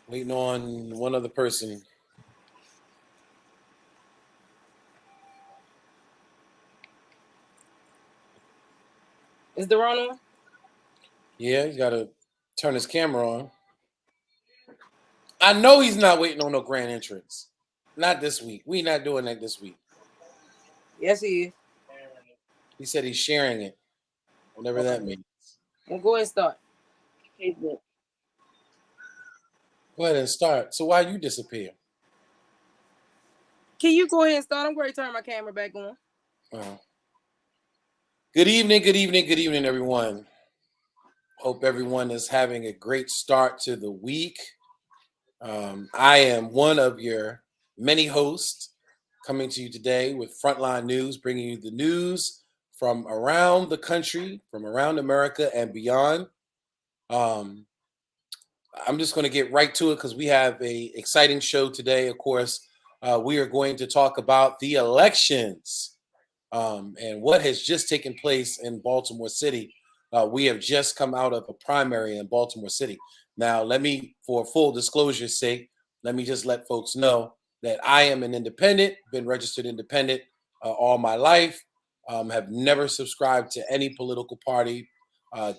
Waiting on one other person. Is the run on? Yeah, he's got to turn his camera on. I know he's not waiting on no grand entrance. Not this week. We not doing that this week. Yes, he is. He said he's sharing it, whatever that means. Well, go ahead and start. Facebook. Go ahead and start. So why you disappear? Can you go ahead and start? I'm going to turn my camera back on. Good evening, everyone. Hope everyone is having a great start to the week. I am one of your many hosts coming to you today with Frontline News, bringing you the news from around the country, from around America and beyond. I'm just going to get right to it because we have a exciting show today. Of course, we are going to talk about the elections and what has just taken place in Baltimore City. We have just come out of a primary in Baltimore City. Now, for full disclosure's sake, let me just let folks know that I am an independent, been registered independent all my life, have never subscribed to any political party,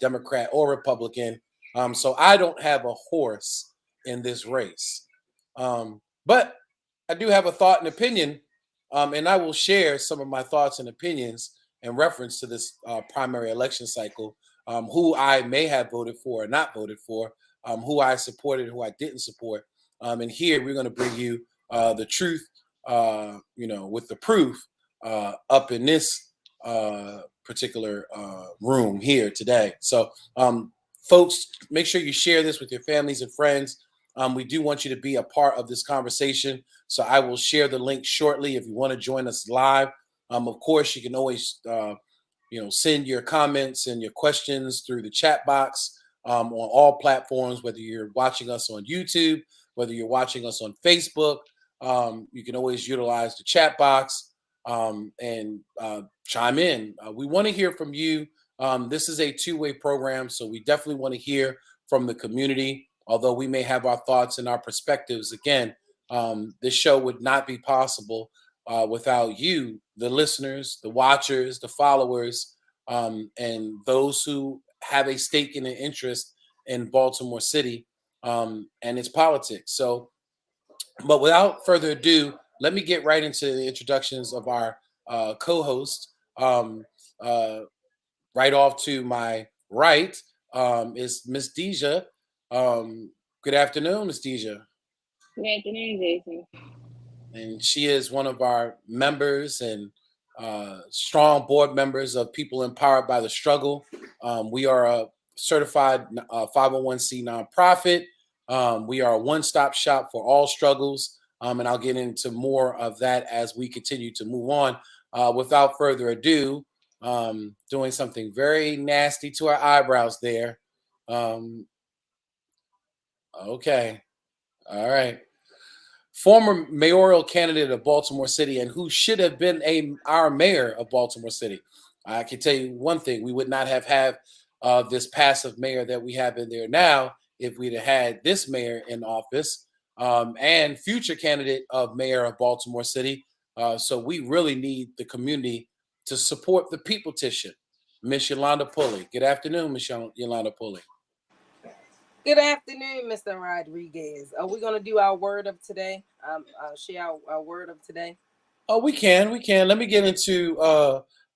Democrat or Republican. So I don't have a horse in this race. But I do have a thought and opinion, and I will share some of my thoughts and opinions in reference to this primary election cycle, who I may have voted for or not voted for, who I supported, who I didn't support. And here we're going to bring you the truth, with the proof up in this particular room here today. So, folks, make sure you share this with your families and friends. We do want you to be a part of this conversation. So I will share the link shortly if you want to join us live. Of course, you can always send your comments and your questions through the chat box on all platforms, whether you're watching us on YouTube, whether you're watching us on Facebook. You can always utilize the chat box and chime in. We want to hear from you. This is a two-way program, so we definitely want to hear from the community. Although we may have our thoughts and our perspectives, again, this show would not be possible without you, the listeners, the watchers, the followers, and those who have a stake and an interest in Baltimore City and its politics. So, but without further ado, let me get right into the introductions of our co-host. Right off to my right is Miss Deja. Good afternoon, Miss Deja. Good afternoon, Jason. And she is one of our members and strong board members of People Empowered by the Struggle. We are a certified 501c nonprofit. We are a one-stop shop for all struggles. And I'll get into more of that as we continue to move on. Without further ado, doing something very nasty to our eyebrows there. Okay. All right. Former mayoral candidate of Baltimore City and who should have been our mayor of Baltimore City. I can tell you one thing: we would not have had this passive mayor that we have in there now if we'd have had this mayor in office and future candidate of mayor of Baltimore City. So we really need the community to support the people petition. Miss Yolanda Pulley. Good afternoon, Miss Yolanda Pulley. Good afternoon, Mr. Rodriguez. Are we going to do our word of today? Share our word of today. Oh, we can. Let me get into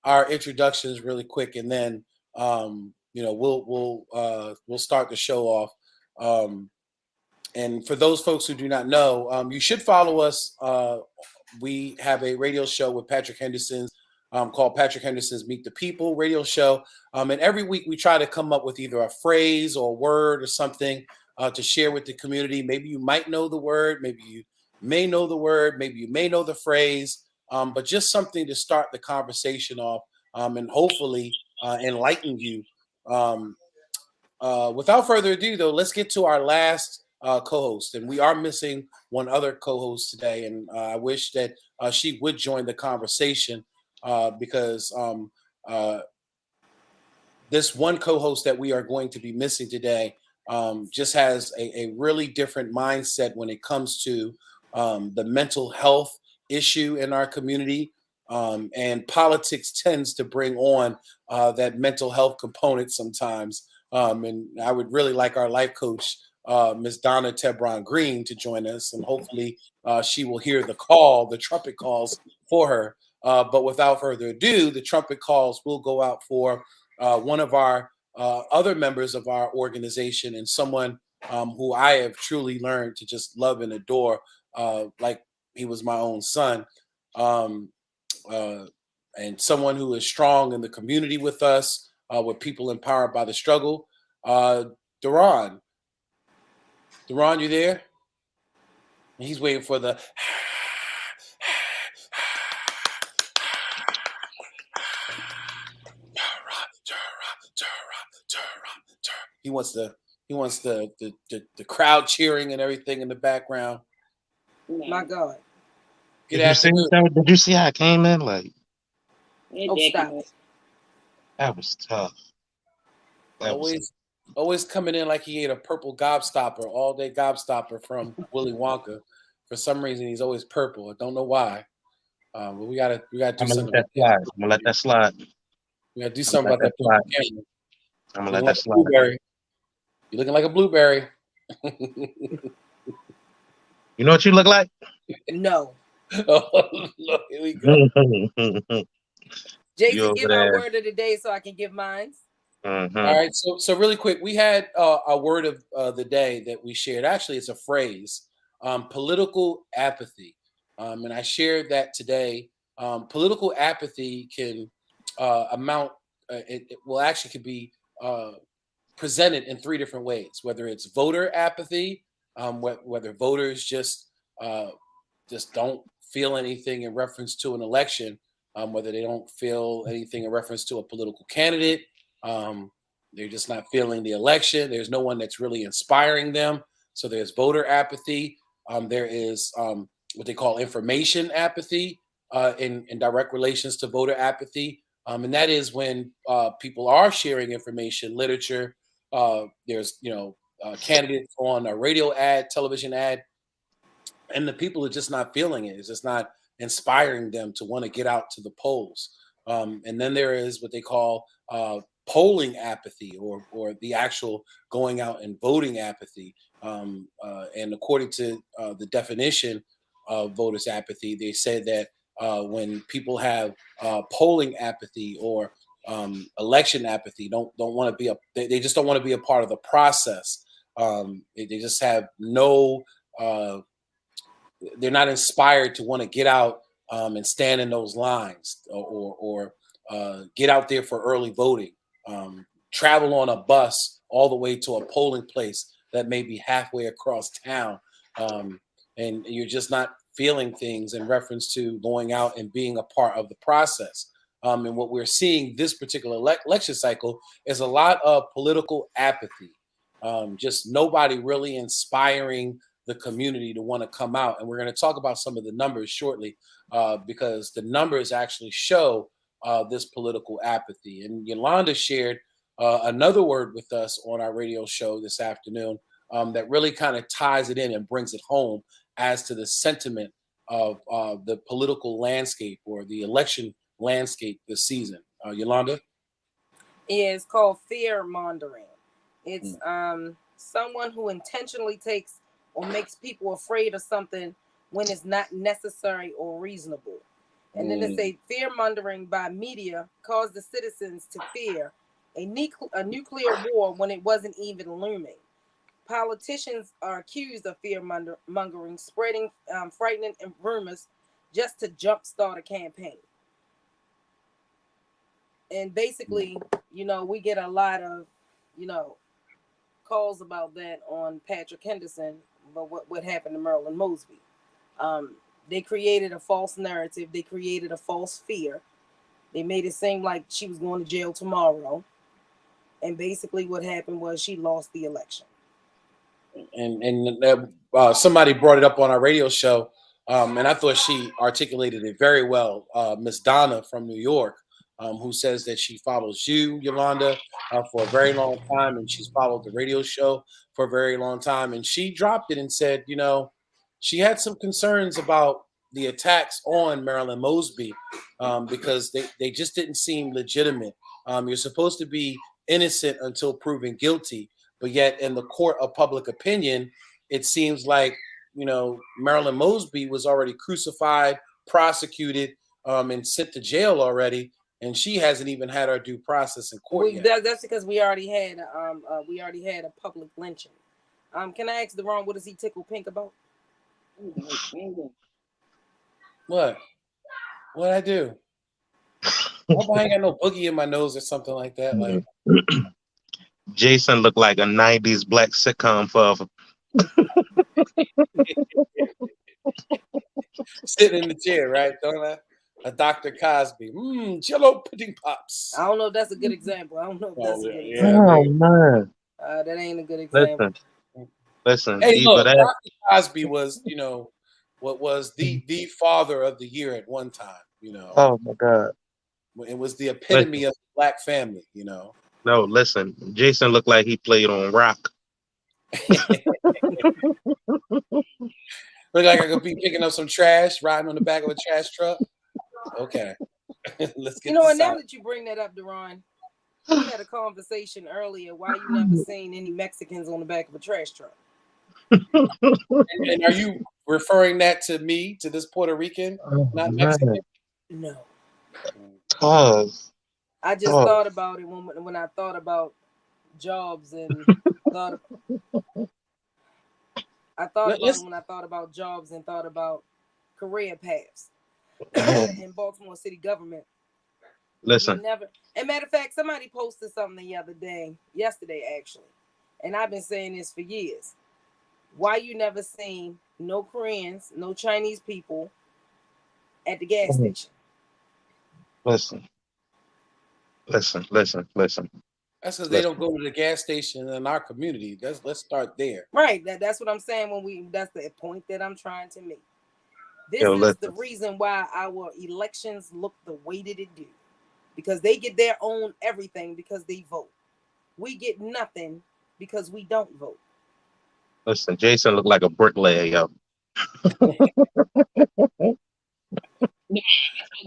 our introductions really quick, and then we'll start the show off. And for those folks who do not know, you should follow us. We have a radio show with Patrick Henderson called Patrick Henderson's Meet the People radio show. And every week we try to come up with either a phrase or a word or something to share with the community. Maybe you might know the word, maybe you may know the word, maybe you may know the phrase, but just something to start the conversation off and hopefully enlighten you. Without further ado, though, let's get to our last co-host. And we are missing one other co-host today. And I wish that she would join the conversation because this one co-host that we are going to be missing today just has a really different mindset when it comes to the mental health issue in our community. And politics tends to bring on that mental health component sometimes. And I would really like our life coach, Ms. Donna Tebron Green, to join us, and hopefully she will hear the trumpet calls for her. But without further ado, the trumpet calls will go out for one of our other members of our organization, and someone who I have truly learned to just love and adore, like he was my own son. Um, and someone who is strong in the community with us, with people empowered by the struggle. Duran, you there? And he's waiting for the. He wants the crowd cheering and everything in the background. My God. Good afternoon. Did you see how I came in? Like, Oh, stop. that was tough. Always coming in like he ate a purple gobstopper, all day gobstopper from Willy Wonka. For some reason, he's always purple. I don't know why. But we gotta do something. I'm gonna let that slide. We gotta do something about that purple camera. I'm gonna let that slide. Blueberry. You're looking like a blueberry. You know what you look like? No. Oh, look, here we go. Jason, give our word of the day so I can give mine. Mm-hmm. All right, so really quick, we had a word of the day that we shared. Actually, it's a phrase, political apathy, and I shared that today. Political apathy can amount. It will actually could be presented in three different ways. Whether it's voter apathy, whether voters just don't feel anything in reference to an election, whether they don't feel anything in reference to a political candidate. They're just not feeling the election. There's no one that's really inspiring them. So there's voter apathy. There is what they call information apathy in direct relations to voter apathy. And that is when people are sharing information, literature. There's, candidates on a radio ad, television ad, and the people are just not feeling it. It's just not inspiring them to want to get out to the polls. And then there is what they call polling apathy, or the actual going out and voting apathy. And according to the definition of voters apathy, they said that when people have polling apathy or election apathy, don't want to be they just don't want to be a part of the process. They just have no. They're not inspired to want to get out and stand in those lines, or get out there for early voting. Travel on a bus all the way to a polling place that may be halfway across town, and you're just not feeling things in reference to going out and being a part of the process. And what we're seeing this particular election cycle is a lot of political apathy, just nobody really inspiring the community to want to come out. And we're going to talk about some of the numbers shortly, because the numbers actually show this political apathy. And Yolanda shared another word with us on our radio show this afternoon that really kind of ties it in and brings it home as to the sentiment of the political landscape or the election landscape this season. Yolanda? It's called fear mongering. It's someone who intentionally takes or makes people afraid of something when it's not necessary or reasonable. And then they say fear mongering by media caused the citizens to fear a nuclear war when it wasn't even looming. Politicians are accused of fear mongering, spreading frightening rumors just to jumpstart a campaign. And basically, we get a lot of, calls about that on Patrick Henderson, but what happened to Marilyn Mosby. They created a false narrative. They created a false fear. They made it seem like she was going to jail tomorrow. And basically what happened was she lost the election. And somebody brought it up on our radio show, and I thought she articulated it very well, Miss Donna from New York. who says that she follows you, Yolanda, for a very long time, and she's followed the radio show for a very long time. And she dropped it and said, she had some concerns about the attacks on Marilyn Mosby because they just didn't seem legitimate. You're supposed to be innocent until proven guilty, but yet in the court of public opinion, it seems like Marilyn Mosby was already crucified, prosecuted, and sent to jail already, and she hasn't even had her due process in court yet. That's because we already had a public lynching. Can I ask Deron, what does he tickle pink about? What? What'd I do? I ain't got no boogie in my nose or something like that. Like Jason looked like a '90s black sitcom father. Sitting in the chair, right? Don't I? A Dr. Cosby. Jello pudding pops. I don't know if that's a good example. I don't know if that's a good example. Oh man. That ain't a good example. Listen. Hey, look, Dr. Cosby was, what was the father of the year at one time, Oh my God. It was the epitome of the black family, No, listen. Jason looked like he played on rock. Look like I could be picking up some trash, riding on the back of a trash truck. Okay. Let's get and now that you bring that up, Deron, we had a conversation earlier why you never seen any Mexicans on the back of a trash truck. And are you referring that to me, to this Puerto Rican, not Mexican? No. I just thought about it when I thought about jobs and thought about it when I thought about jobs and thought about career paths in Baltimore city government. Listen. And matter of fact, somebody posted something yesterday actually, and I've been saying this for years. Why you never seen no Koreans, no Chinese people at the gas station? Listen. That's because they don't go to the gas station in our community. Let's start there. Right. That's what I'm saying that's the point that I'm trying to make. This is the reason why our elections look the way that it do. Because they get their own everything because they vote. We get nothing because we don't vote. Listen, Jason looked like a bricklayer, yo. I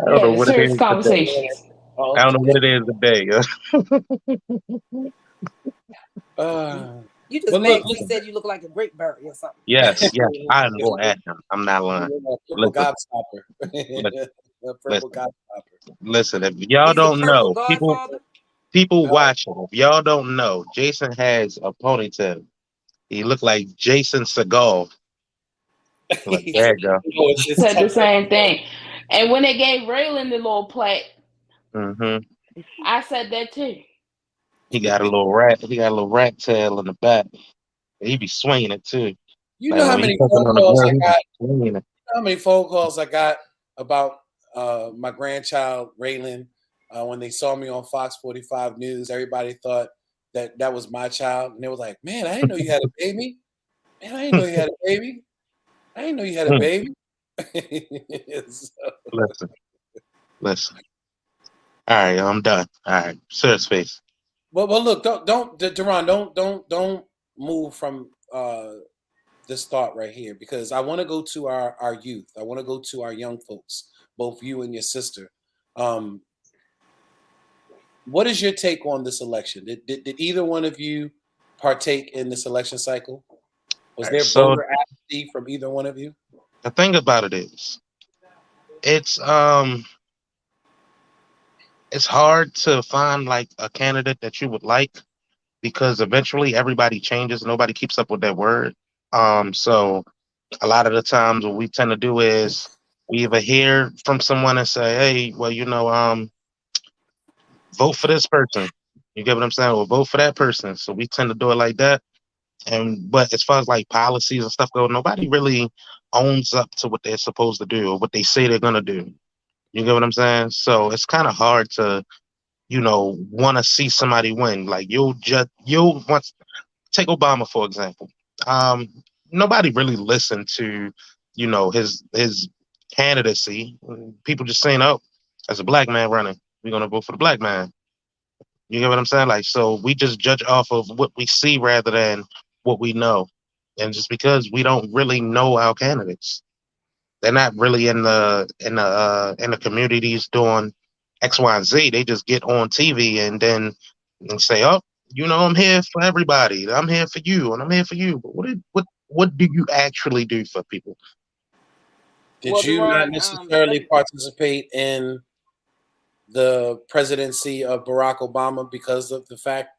don't know what it is today. I don't know what it is today. You just basically said you look like a grape berry or something. Yes. I know at him. I'm not lying. Listen, if y'all don't know, people watching, if y'all don't know, Jason has a ponytail. He looked like Jason Segal. Like, there you go. Said the same thing. And when they gave Raylan the little plaque, I said that too. He got a little rat tail in the back. He be swinging it too. You know how many phone calls I got? You know how many phone calls I got about my grandchild Raylan when they saw me on Fox 45 News? Everybody thought that was my child, and they was like, "Man, I didn't know you had a baby. Man, I didn't know you had a baby. I didn't know you had a baby." Listen. All right, I'm done. All right, serious face. Well, look, don't, Deron, don't move from this thought right here, because I want to go to our youth. I want to go to our young folks, both you and your sister. What is your take on this election? Did either one of you partake in this election cycle? Was there voter apathy from either one of you? The thing about it is, it's hard to find like a candidate that you would like, because eventually everybody changes. Nobody keeps up with their word. So a lot of the times what we tend to do is we either hear from someone and say, "Hey, well, vote for this person." You get what I'm saying? Or vote for that person. So we tend to do it like that. But as far as like policies and stuff go, nobody really owns up to what they're supposed to do or what they say they're gonna do. You get what I'm saying? So it's kind of hard to, want to see somebody win. Like you'll want take Obama for example. Nobody really listened to, his candidacy. People just saying, "Oh, as a black man running." we're gonna vote for the black man. You get what I'm saying? Like, so we just judge off of what we see rather than what we know. And just because we don't really know our candidates, they're not really in the communities doing X, Y, and Z. They just get on TV and then and say, "Oh, I'm here for everybody. I'm here for you, and I'm here for you." But what do you actually do for people? Did Well, you not Deron, necessarily participate in the presidency of Barack Obama because of the fact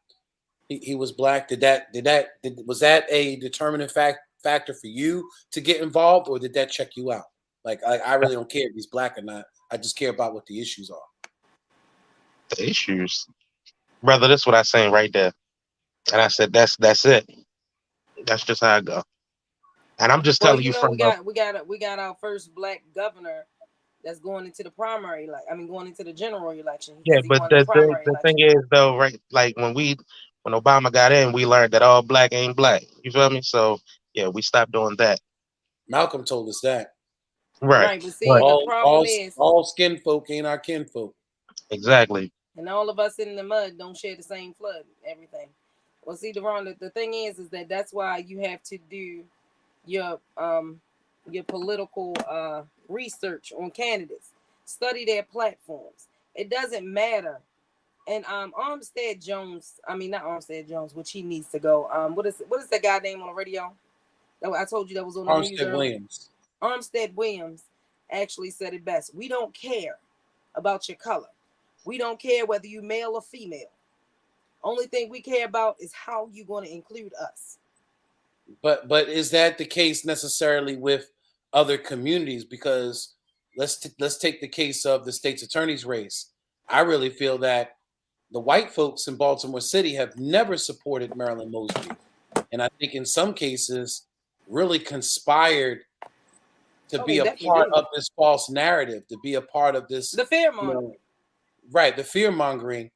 he was black? Was that a determining factor for you to get involved, or did that check you out? Like I really don't care if he's black or not. I just care about what the issues are. The issues, brother. That's what I saying right there. And I said, that's it. That's just how I go. And I'm just well, telling you we from the got our first black governor that's going into the primary, going into the general election yeah. because he But won the the primary the thing election. is though, right? Like when Obama got in, we learned that all black ain't black. You feel me? So yeah, we stopped doing that. Malcolm told us that Right. Right, but see, Right. the problem is, all skin folk ain't our kinfolk. Exactly. and all of us in the mud don't share the same flood. Everything. Well, see, Deron, the thing is that's why you have to do your political research on candidates. Study their platforms. It doesn't matter. And Armstead Jones, I mean not Armstead Jones, which he needs to go. What is that guy name on the radio? That I told you that was on the news Armstead earlier. Williams. Armstead Williams actually said it best. We don't care about your color. We don't care whether you male or female. Only thing we care about is how you're going to include us. But is that the case necessarily with other communities? Because let's take the case of the state's attorney's race. I really feel that the white folks in Baltimore City have never supported Marilyn Mosby, and I think in some cases really conspired to be a part of this false narrative, to be a part of this the fear mongering. Right, the fear mongering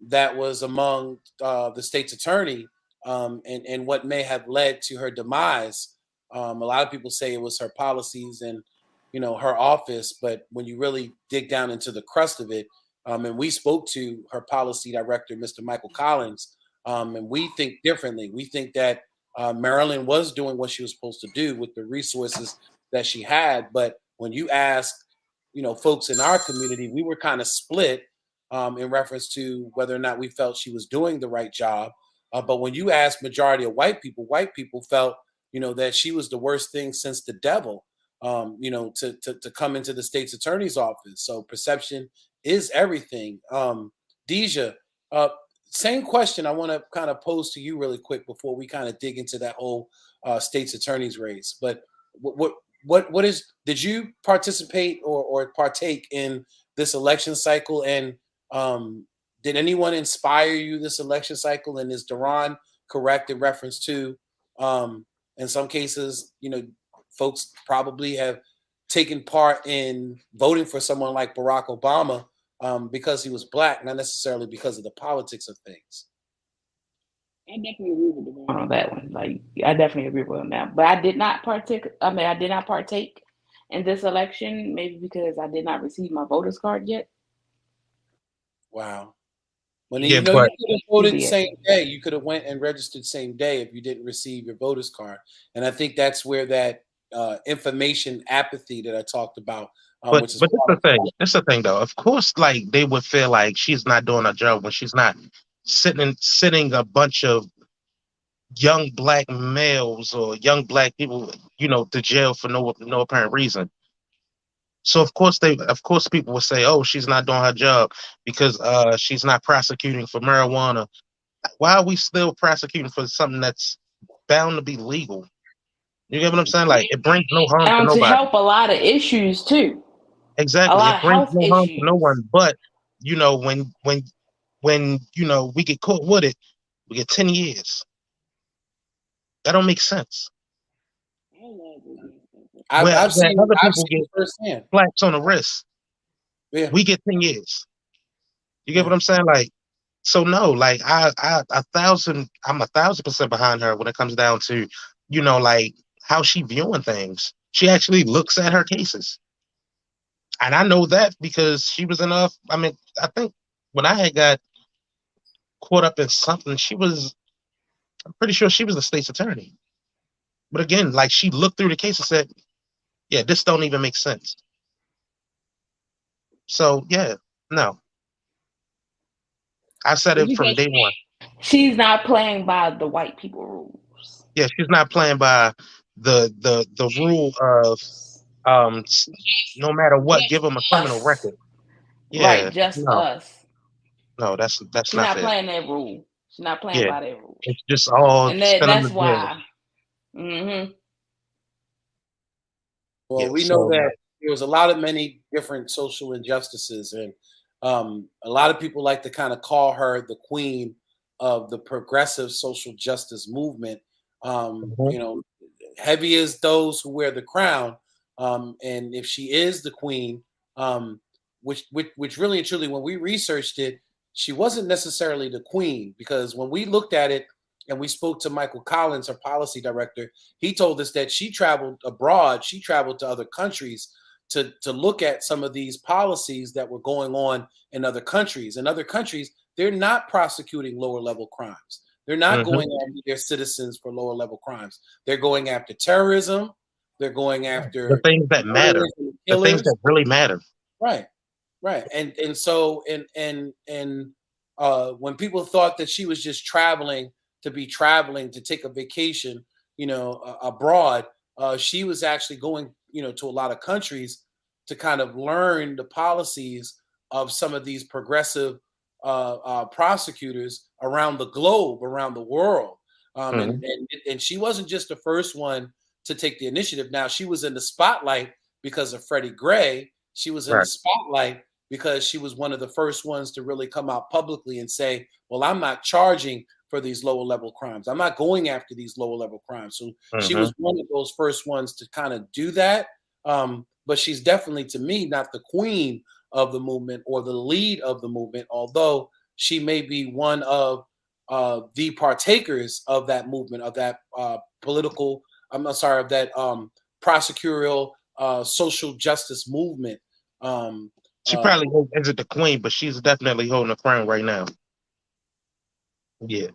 that was among the state's attorney, and what may have led to her demise. A lot of people say it was her policies and her office, but when you really dig down into the crust of it, and we spoke to her policy director, Mr. Michael Collins, and we think differently. We think that Marilyn was doing what she was supposed to do with the resources that she had, but when you ask, folks in our community, we were kind of split in reference to whether or not we felt she was doing the right job. But when you ask majority of white people felt, that she was the worst thing since the devil, to come into the state's attorney's office. So perception is everything. Deja, same question I want to kind of pose to you really quick before we kind of dig into that whole state's attorney's race. But did you participate or partake in this election cycle, and did anyone inspire you this election cycle? And is Deron correct in reference to, in some cases, folks probably have taken part in voting for someone like Barack Obama because he was black, not necessarily because of the politics of things? I definitely agree with Deron on that one. Like, I definitely agree with him now. But I did not partake. I did not partake in this election, maybe because I did not receive my voter's card yet. Wow. When Yeah, you but could have voted the same day. You could have went and registered same day if you didn't receive your voter's card. And I think that's where that information apathy that I talked about, which is that's the thing. That's the thing, though. Of course, like they would feel like she's not doing her job when she's not sitting a bunch of young black males or young black people, to jail for no apparent reason. So of course people will say, "Oh, she's not doing her job because she's not prosecuting for marijuana." Why are we still prosecuting for something that's bound to be legal? You get what I'm saying? Like it brings no harm to To nobody. help a lot of issues too. A Exactly, lot it of brings health no harm to no issues. one. But when we get caught with it, we get 10 years. That don't make sense. I've Where seen other I've people seen get it firsthand. slaps on the wrist, Yeah. we get 10 years. You get what I'm saying? Like, so no, like I'm 1,000% behind her when it comes down to, like how she viewing things. She actually looks at her cases, and I know that because she was enough. I mean, I think when I had got caught up in something, I'm pretty sure she was the state's attorney. But again, like she looked through the case and said, "Yeah, this don't even make sense." So yeah, no, I said it from Because day one. she's not playing by the white people rules. Yeah, she's not playing by the rule of um, s- no matter what, give them a criminal Us. record. Right, Yeah, just no, us. no, that's She's not not fair. playing that rule. She's not playing Yeah, by that rule. it's just all And send them that's to jail. why. Mm-hmm. Well, Yeah, we know so that there was a lot of many different social injustices, and a lot of people like to kind of call her the queen of the progressive social justice movement. mhm, Heavy is those who wear the crown, and if she is the queen, um, which really and truly, when we researched it, she wasn't necessarily the queen, because when we looked at it and we spoke to Michael Collins, her policy director, he told us that she traveled abroad. She traveled to other countries to look at some of these policies that were going on in other countries. In other countries, they're not prosecuting lower level crimes. They're not mhm. going after their citizens for lower level crimes. They're going after terrorism. They're going The after things that matter, murderers and the things killers. that really matter. Right, right. And so when people thought that she was just traveling to be traveling to take a vacation, abroad, she was actually going, to a lot of countries to kind of learn the policies of some of these progressive prosecutors around the globe, around the world. Um, Mhm, and, and and she wasn't just the first one to take the initiative. Now she was in the spotlight because of Freddie Gray. She was in the right. spotlight because she was one of the first ones to really come out publicly and say, well, I'm not charging for these lower level crimes. I'm not going after these lower level crimes. So she Mhm. was one of those first ones to kind of do that. But she's definitely, to me, not the queen of the movement or the lead of the movement, although she may be one of the partakers of that movement, of that political, I'm sorry, of that prosecutorial social justice movement. Um, She uh, probably isn't the queen, but she's definitely holding the crown right now. Yeah.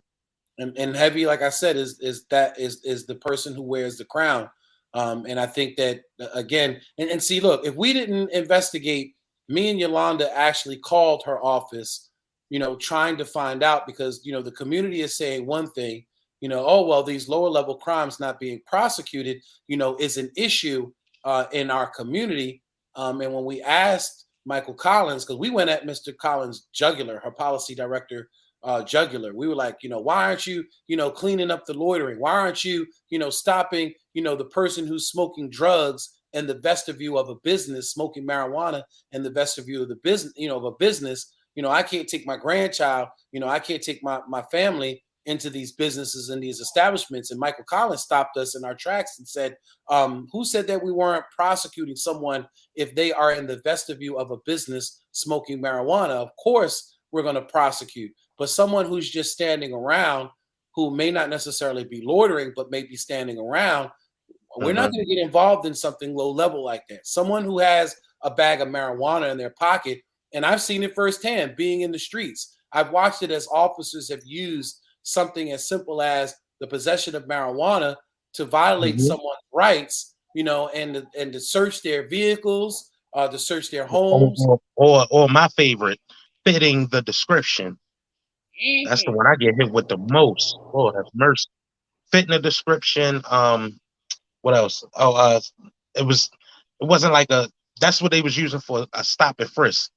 and heavy, like I said, is the person who wears the crown. And I think that again, and see, look, if we didn't investigate, me and Yolanda actually called her office, trying to find out, because the community is saying one thing, oh well, these lower level crimes not being prosecuted, is an issue in our community. And when we asked Michael Collins, because we went at Mr. Collins' jugular, her policy director jugular. We were like, why aren't you, cleaning up the loitering? Why aren't you, stopping, the person who's smoking drugs in the vestibule of a business, smoking marijuana in the vestibule of the business, of a business? I can't take my grandchild, I can't take my family into these businesses and these establishments. And Michael Collins stopped us in our tracks and said, who said that we weren't prosecuting someone if they are in the vestibule of a business smoking marijuana? Of course, we're going to prosecute. But someone who's just standing around, who may not necessarily be loitering, but may be standing around, we're not Mhm. going to get involved in something low level like that. Someone who has a bag of marijuana in their pocket, and I've seen it firsthand being in the streets. I've watched it as officers have used something as simple as the possession of marijuana to violate Mhm. someone's rights, and to search their vehicles, to search their Or, homes. or my favorite, fitting the description. That's the Mm-hmm. one I get hit with the most. Lord have mercy. Fitting the description. What else? Oh, it was. It wasn't like a. That's what they was using for a stop and frisk.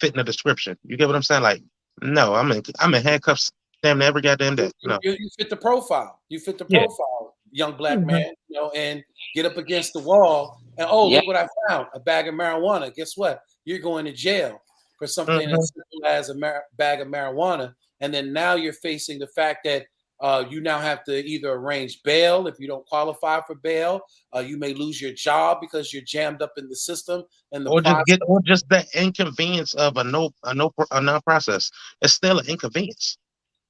Fitting the description. You get what I'm saying? Like, no, I'm in handcuffs. Damn near every goddamn day. No. You fit the profile. You fit the Yeah. profile, young black Mhm. man. And get up against the wall. And oh, Yep. look what I found: a bag of marijuana. Guess what? You're going to jail for something Mhm. as simple as a bag of marijuana. And then now you're facing the fact that you now have to either arrange bail if you don't qualify for bail. You may lose your job because you're jammed up in the system and the process. Or just the inconvenience of a no process. It's still an inconvenience.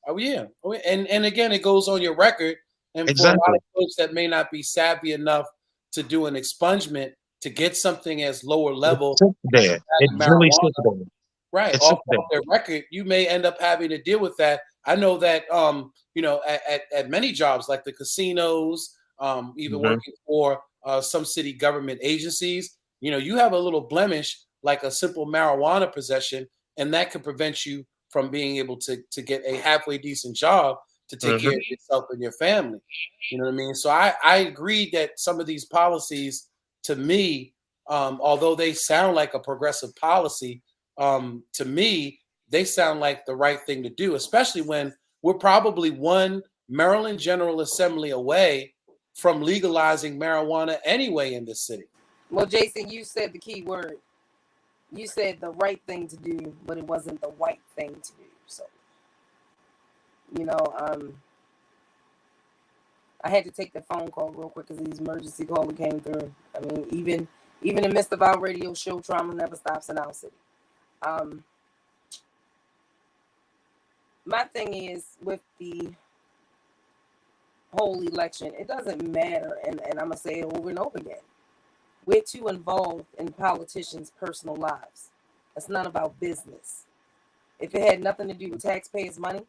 Oh yeah. Oh, yeah. And again, it goes on your record. And for a lot Exactly. of folks that may not be savvy enough to do an expungement to get something as lower It level sits as a there. bag It of really sits marijuana, there. Right. It's Off simple. their record, you may end up having to deal with that. I know that at many jobs like the casinos, even Hmm. working for some city government agencies, you have a little blemish like a simple marijuana possession, and that could prevent you from being able to get a halfway decent job to take care Hmm. of yourself and your family. You know what I mean? So I agree that some of these policies, to me, although they sound like a progressive policy, to me, they sound like the right thing to do, especially when we're probably one Maryland General Assembly away from legalizing marijuana anyway in this city. Well, Jason, you said the key word. You said the right thing to do, but it wasn't the white thing to do. So, you know, I had to take the phone call real quick because these emergency call came through. I mean, even in the midst of our radio show, trauma never stops in our city. My thing is with the whole election, it doesn't matter, and I'm gonna say it over and over again. We're too involved in politicians' personal lives. It's not about business. If it had nothing to do with taxpayers' money,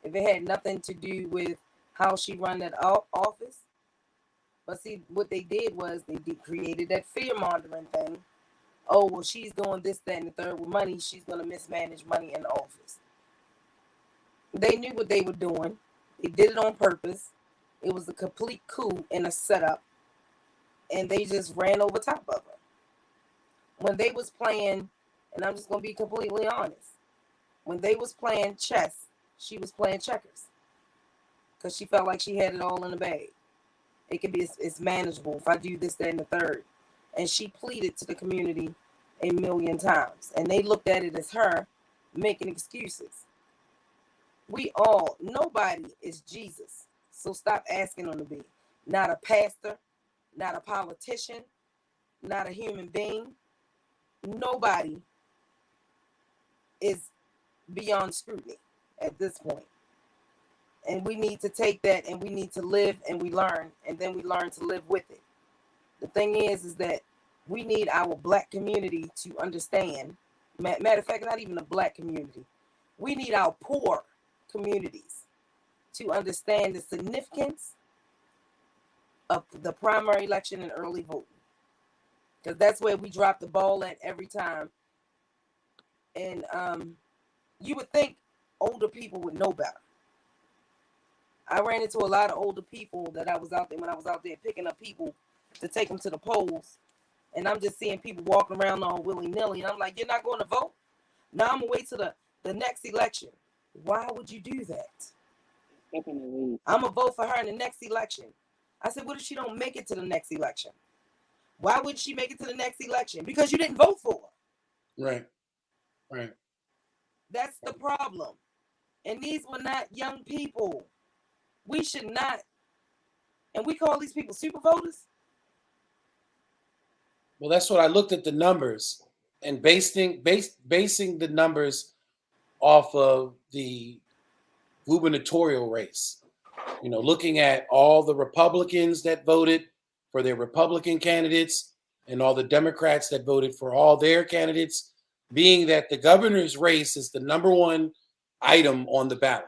if it had nothing to do with how she run that office, but see, what they did was they created that fear mongering thing. Oh, well, she's doing this, that, and the third with money. She's going to mismanage money in the office. They knew what they were doing. They did it on purpose. It was a complete coup and a setup. And they just ran over top of her. When they was playing, and I'm just going to be completely honest, when they was playing chess, she was playing checkers. Because she felt like she had it all in the bag. It can be, it's manageable if I do this, that, and the third. And she pleaded to the community a million times. And they looked at it as her making excuses. Nobody is Jesus. So stop asking them to be. Not a pastor, not a politician, not a human being. Nobody is beyond scrutiny at this point. And we need to take that and we need to live and we learn, and then we learn to live with it. The thing is that we need our black community to understand. Matter of fact, not even the black community. We need our poor communities to understand the significance of the primary election and early voting. Because that's where we drop the ball at every time. And you would think older people would know better. I ran into a lot of older people that I was out there when I was out there picking up people to take them to the polls. And I'm just seeing people walking around all willy-nilly. And I'm like, you're not going to vote? No, I'm going to wait till the next election. Why would you do that? I'm going to vote for her in the next election. I said, what if she don't make it to the next election? Why wouldn't she make it to the next election? Because you didn't vote for her. Right. Right. That's the problem. And these were not young people. We should not. And we call these people super voters. Well, that's what I looked at the numbers and basing the numbers off of the gubernatorial race. Looking at all the Republicans that voted for their Republican candidates and all the Democrats that voted for all their candidates, being that the governor's race is the number one item on the ballot.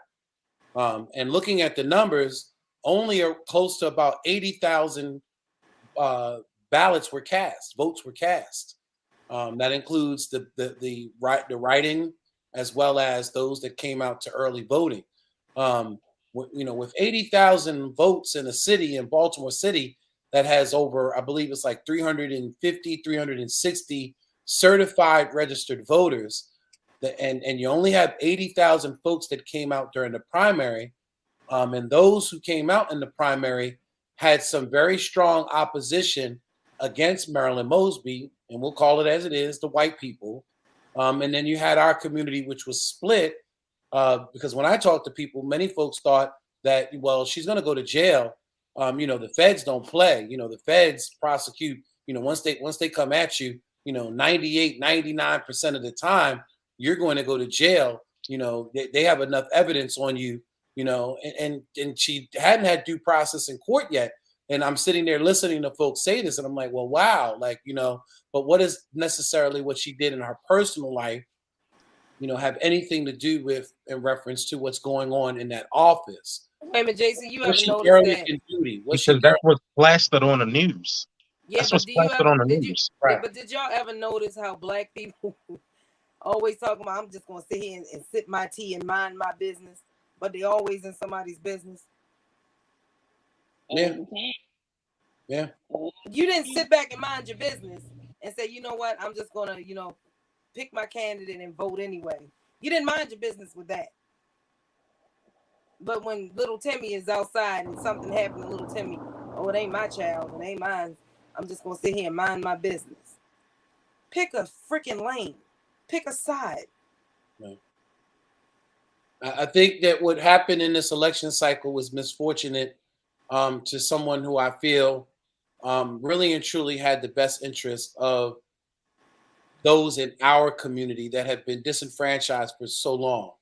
And looking at the numbers, only close to about 80,000 votes were cast. That includes the writing as well as those that came out to early voting. With 80,000 votes in a city in Baltimore City that has over, I believe it's like 350, 360 certified registered voters, and you only have 80,000 folks that came out during the primary, and those who came out in the primary had some very strong opposition against Marilyn Mosby, and we'll call it as it is, the white people. And then you had our community, which was split, because when I talked to people, many folks thought that, well, she's going to go to jail. The feds don't play. The feds prosecute, once they come at you, 98, 99% of the time, you're going to go to jail. They have enough evidence on you, and she hadn't had due process in court yet. And I'm sitting there listening to folks say this, and I'm like, well, wow, but what is necessarily what she did in her personal life have anything to do with in reference to what's going on in that office. Wait a minute, Jason, you Was ever she noticed derelict that? in duty? Was she because that's derelict? what's plastered on the news. Yeah, That's but what's plastered on the news. yeah, Right. but did y'all ever notice how black people always talking about I'm just gonna sit here and sip my tea and mind my business, but they always in somebody's business? Yeah. Yeah. You didn't sit back and mind your business and say, you know what, I'm just gonna, pick my candidate and vote anyway. You didn't mind your business with that. But when little Timmy is outside and something happened to little Timmy, oh, it ain't my child, it ain't mine. I'm just gonna sit here and mind my business. Pick a freaking lane. Pick a side. Right. I think that what happened in this election cycle was misfortunate to someone who I feel really and truly had the best interest of those in our community that have been disenfranchised for so long.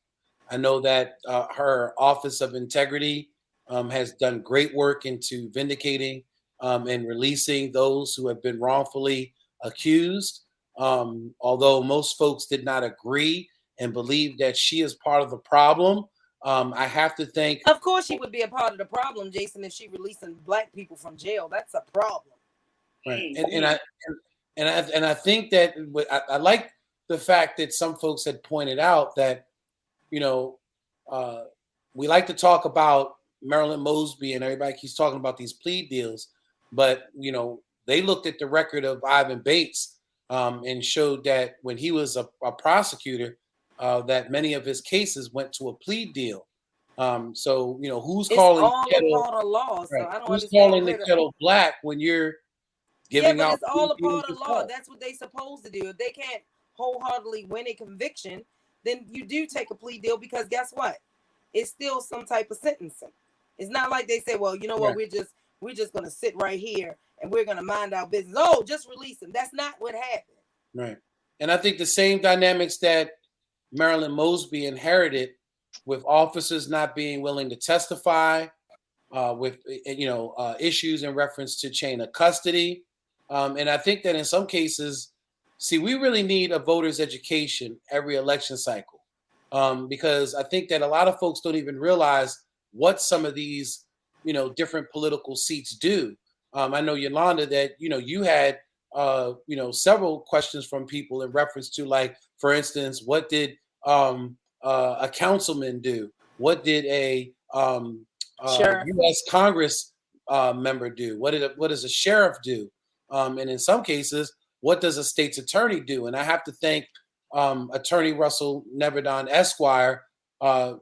I know that her Office of Integrity has done great work into vindicating and releasing those who have been wrongfully accused. Although most folks did not agree and believe that she is part of the problem, I have to think. Of course, she would be a part of the problem, Jason, if she releasing black people from jail. That's a problem. Right, and I think that I like the fact that some folks had pointed out that you know, we like to talk about Marilyn Mosby and everybody keeps talking about these plea deals, but they looked at the record of Ivan Bates and showed that when he was a prosecutor, that many of his cases went to a plea deal. So who's It's calling all the a kettle part of law. So right? I don't Who's understand calling the where the kettle black when you're yeah, giving but out it's all plea a deals part of law. yourself? That's what they supposed to do. If they can't wholeheartedly win a conviction, then you do take a plea deal because guess what? It's still some type of sentencing. It's not like they say, well, you know what, Right. we're just gonna sit right here and we're gonna mind our business. Oh, just release him. That's not what happened. Right. And I think the same dynamics that Marilyn Mosby inherited with officers not being willing to testify, with issues in reference to chain of custody, and I think that in some cases, see, we really need a voter's education every election cycle, because I think that a lot of folks don't even realize what some of these different political seats do. I know Yolanda that you had several questions from people in reference to, like, for instance, what did a councilman do? What did a Sure. U.S. Congress member do? What does a sheriff do? And in some cases, what does a state's attorney do? And I have to thank Attorney Russell Neverdon Esquire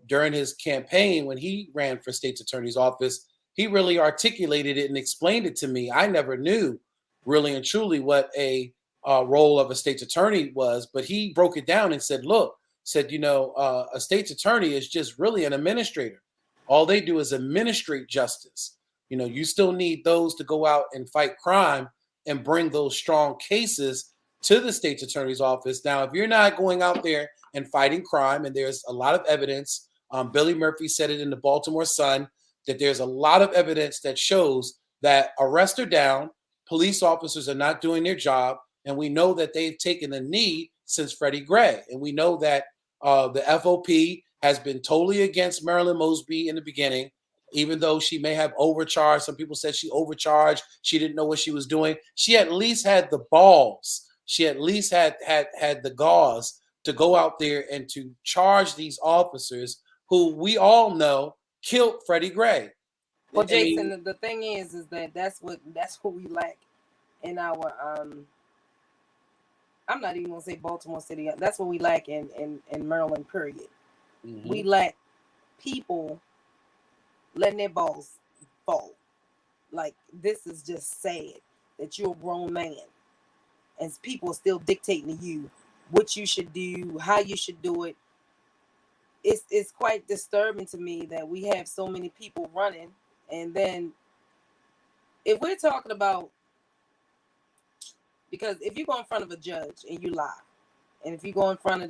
during his campaign when he ran for state's attorney's office. He really articulated it and explained it to me. I never knew really and truly what a role of a state's attorney was, but he broke it down and said, look, a state's attorney is just really an administrator. All they do is administrate justice. You still need those to go out and fight crime and bring those strong cases to the state's attorney's office. Now, if you're not going out there and fighting crime, and there's a lot of evidence, Billy Murphy said it in the Baltimore Sun, that there's a lot of evidence that shows that arrests are down, police officers are not doing their job, and we know that they've taken a knee since Freddie Gray. And we know that the FOP has been totally against Marilyn Mosby in the beginning, even though she may have overcharged. Some people said she overcharged. She didn't know what she was doing. She at least had the balls. She at least had the gauze to go out there and to charge these officers who we all know killed Freddie Gray. Well, Jason, the thing is that that's what we lack in our I'm not even gonna say Baltimore City. That's what we lack in Maryland, period. Mm-hmm. We lack people letting their balls fall. Like, this is just sad that you're a grown man and people are still dictating to you what you should do, how you should do it. It's quite disturbing to me that we have so many people running, and then if we're talking about, because if you go in front of a judge and you lie, and if you go in front of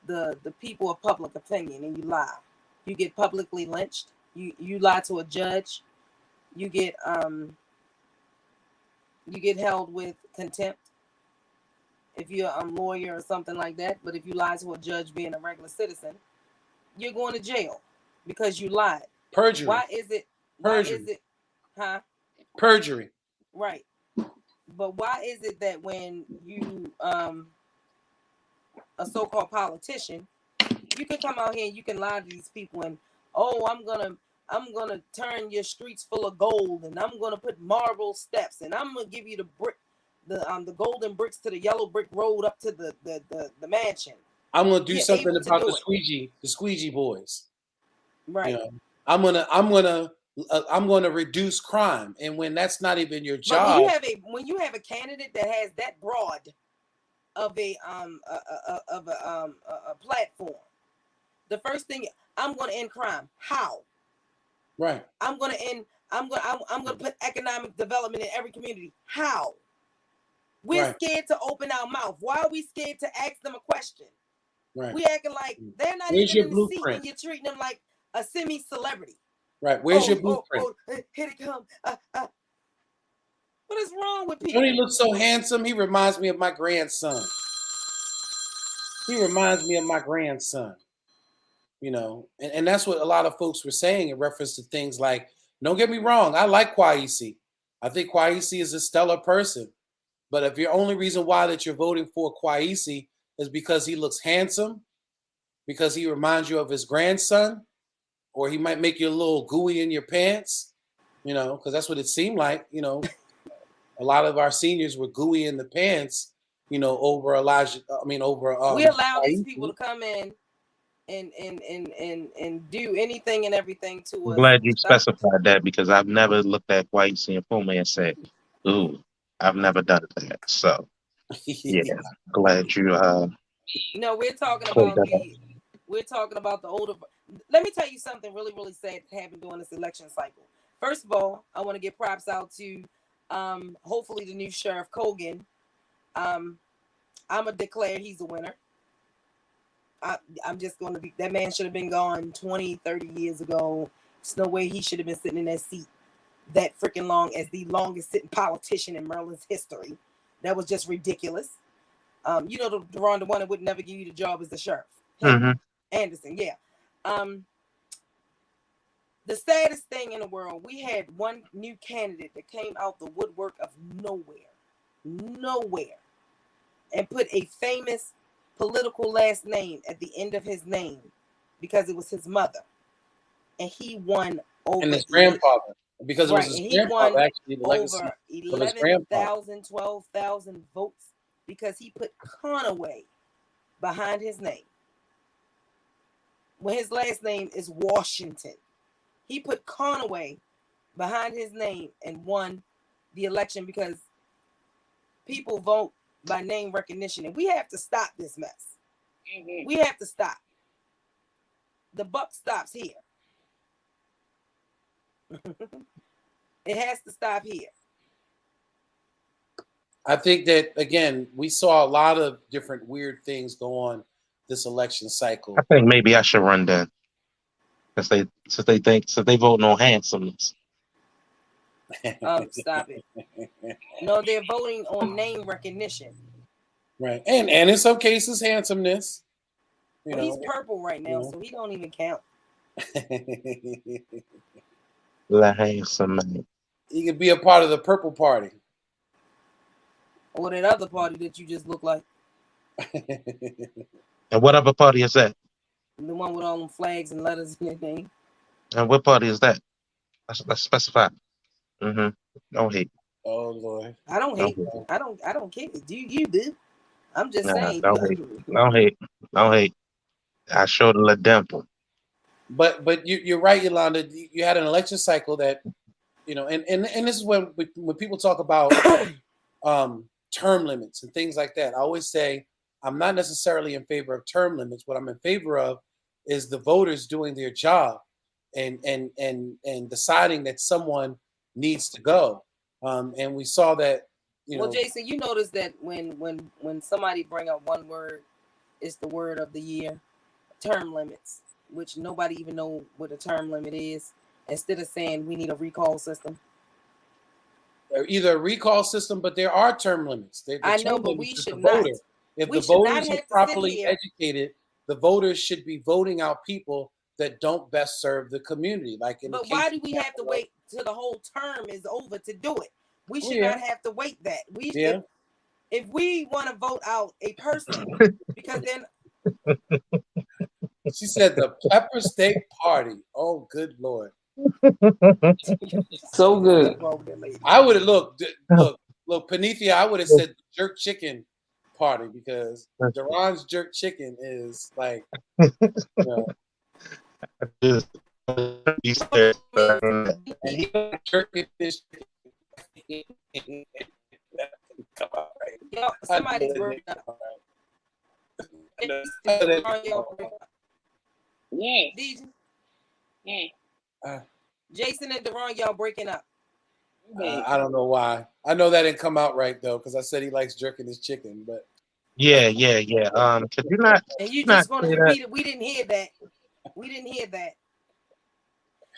the people of public opinion and you lie, you get publicly lynched. You lie to a judge, you get held with contempt. if you're a lawyer or something like that. But if you lie to a judge being a regular citizen, you're going to jail because you lied. Perjury. Why is it? Huh? Perjury. Right. But why is it that when you a so-called politician, you can come out here and you can lie to these people and I'm gonna turn your streets full of gold and I'm gonna put marble steps and I'm gonna give you the golden bricks to the yellow brick road up to the mansion. I'm gonna do something about the squeegee boys. Right. You know, I'm gonna reduce crime, and when that's not even your job. But when you have a candidate that has that broad of a platform, the first thing, I'm going to end crime. How? Right. I'm going to put economic development in every community. How? We're scared to open our mouth. Why are we scared to ask them a question? Right. We acting like they're not even in the seat and you're treating them like a semi-celebrity. Right. Where's your blueprint? Here it come. What is wrong with people? Don't he look so handsome? He reminds me of my grandson. You know, and that's what a lot of folks were saying in reference to things like, don't get me wrong, I like Kwesi. I think Kwesi is a stellar person. But if your only reason why that you're voting for Kwesi is because he looks handsome, because he reminds you of his grandson, or he might make you a little gooey in your pants, you know, because that's what it seemed like, you know. A lot of our seniors were gooey in the pants, you know, over Elijah. We allow these people to come in and do anything and everything to us. I'm glad you specified that because I've never looked at Kwesi and Puma and said, "Ooh, I've never done that." So, yeah, glad you. No, we're talking about the older. Let me tell you something really, really sad that happened during this election cycle. First of all, I want to give props out to hopefully the new Sheriff Kogan. I'm gonna declare he's a winner. I'm just going to be, that man should have been gone 20, 30 years ago. There's no way he should have been sitting in that seat that freaking long as the longest sitting politician in Maryland's history. That was just ridiculous. You know, the one that would never give you the job is the sheriff. Anderson, yeah. The saddest thing in the world, we had one new candidate that came out the woodwork of nowhere, and put a famous political last name at the end of his name because it was his mother, and he won over. And his grandfather, because it was his grandfather, actually, the over 11,000, 12,000 votes because he put Conaway behind his name. When his last name is Washington, he put Conaway behind his name and won the election because people vote by name recognition, and we have to stop this mess. We have to stop. The buck stops here. It has to stop here. I think that, again, we saw a lot of different weird things go on this election cycle. I think maybe I should run then, since they vote on handsomeness. Stop it. No, they're voting on name recognition. Right. And in some cases, handsomeness. He's purple right now, so he don't even count. La handsome man. He could be a part of the purple party. Or that other party that you just look like. And what other party is that? The one with all them flags and letters in your name. And what party is that? Let's specify. Don't hate. Oh Lord. I don't hate. I don't care. Do you do? I'm just saying. Don't hate. I showed a little dimple. But you're right, Yolanda. You had an election cycle that, you know, and this is when people talk about term limits and things like that. I always say I'm not necessarily in favor of term limits. What I'm in favor of is the voters doing their job and deciding that someone needs to go. And we saw that. Well, Jason, you notice that when somebody bring up one word, it's the word of the year, term limits, which nobody even know what a term limit is. Instead of saying we need a recall system. either a recall system, but there are term limits. The I term know, but limits we is should the not. voter. If We the should not voters are have to sit properly here. educated, the voters should be voting out people that don't best serve the community. Like in the But case why do of we have to Capitol. wait till the whole term is over to do it? We should yeah, not have to wait that. We yeah. if we want to vote out a person, because then She said the Pepper Steak Party. Oh, good Lord. So good. I would have look, Panethia, I would have said jerk chicken party because Duran's jerk chicken is like, you know, Just and he jerking this chicken. Come on, right? Yo, somebody's breaking up. Yeah. DJ, Yeah. Jason and Deron, y'all breaking up. I don't know why. I know that didn't come out right though, because I said he likes jerking his chicken, but yeah. Could you not? And you not just going to say repeat it. We didn't hear that. We didn't hear that.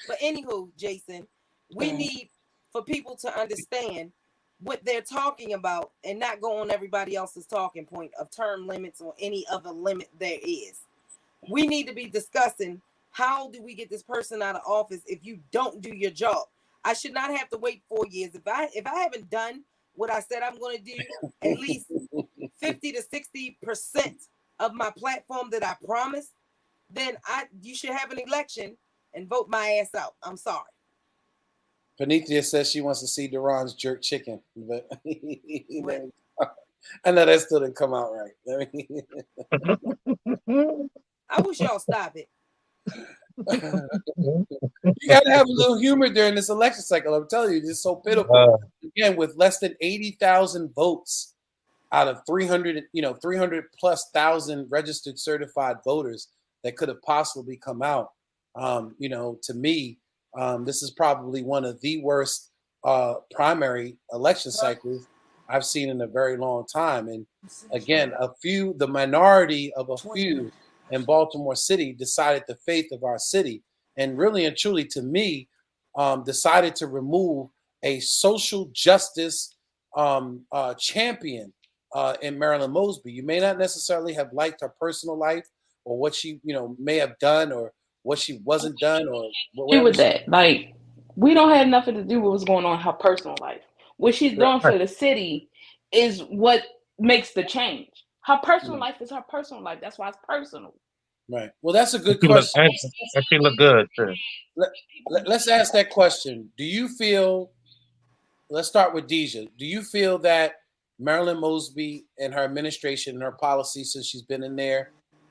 But anywho, Jason, we need for people to understand what they're talking about and not go on everybody else's talking point of term limits or any other limit there is. We need to be discussing how do we get this person out of office if you don't do your job. I should not have to wait 4 years. If I haven't done what I said I'm going to do, at least 50 to 60% of my platform that I promised, then you should have an election and vote my ass out. I'm sorry. Panethia says she wants to see Duran's jerk chicken, but I know that still didn't come out right. I wish y'all stop it. You got to have a little humor during this election cycle. I'm telling you, it's so pitiful. Again, with less than 80,000 votes out of 300, 300 plus thousand registered certified voters that could have possibly come out. To me, this is probably one of the worst primary election cycles I've seen in a very long time. And again, the minority of a few in Baltimore City decided the faith of our city, and really and truly, to me, decided to remove a social justice champion in Marilyn Mosby. You may not necessarily have liked her personal life or what she, may have done or what she wasn't done or whatever. With that, like, we don't have nothing to do with what's going on in her personal life. What she's doing for the city is what makes the change. Her personal life is her personal life. That's why it's personal. Right. Well, that's a good question. And she look good too. Let's ask that question. Do you feel? Let's start with Deja. Do you feel that Marilyn Mosby and her administration and her policy since she's been in there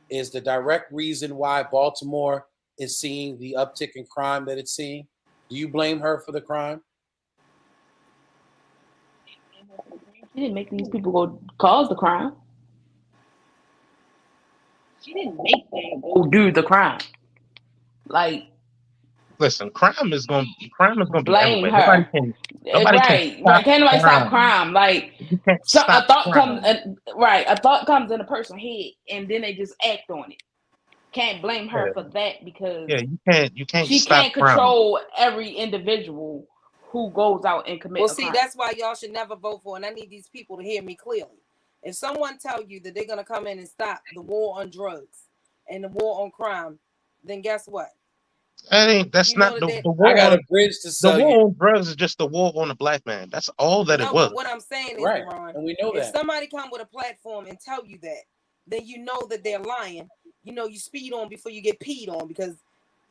is the direct reason why Baltimore is seeing the uptick in crime that it's seeing? Do you blame her for the crime? She didn't make these people go cause the crime. She didn't make them go do the crime. Like, listen, crime is gonna be blame everywhere. her. Nobody can Can't nobody stop crime. Like, you can't stop a thought crime. a thought comes in a person's head, and then they just act on it. Can't blame her for that because you can't. She stop can't control every individual who goes out and commit. Well, see, that's why y'all should never vote for. And I need these people to hear me clearly. If someone tell you that they're gonna come in and stop the war on drugs and the war on crime, then guess what? That's not the war. I got a bridge to sell the war you. on drugs is just the war on the black man. That's all that it was. But what I'm saying is, right. Ron, and we know if that. somebody come with a platform and tell you that, then you know that they're lying. You speed on before you get peed on because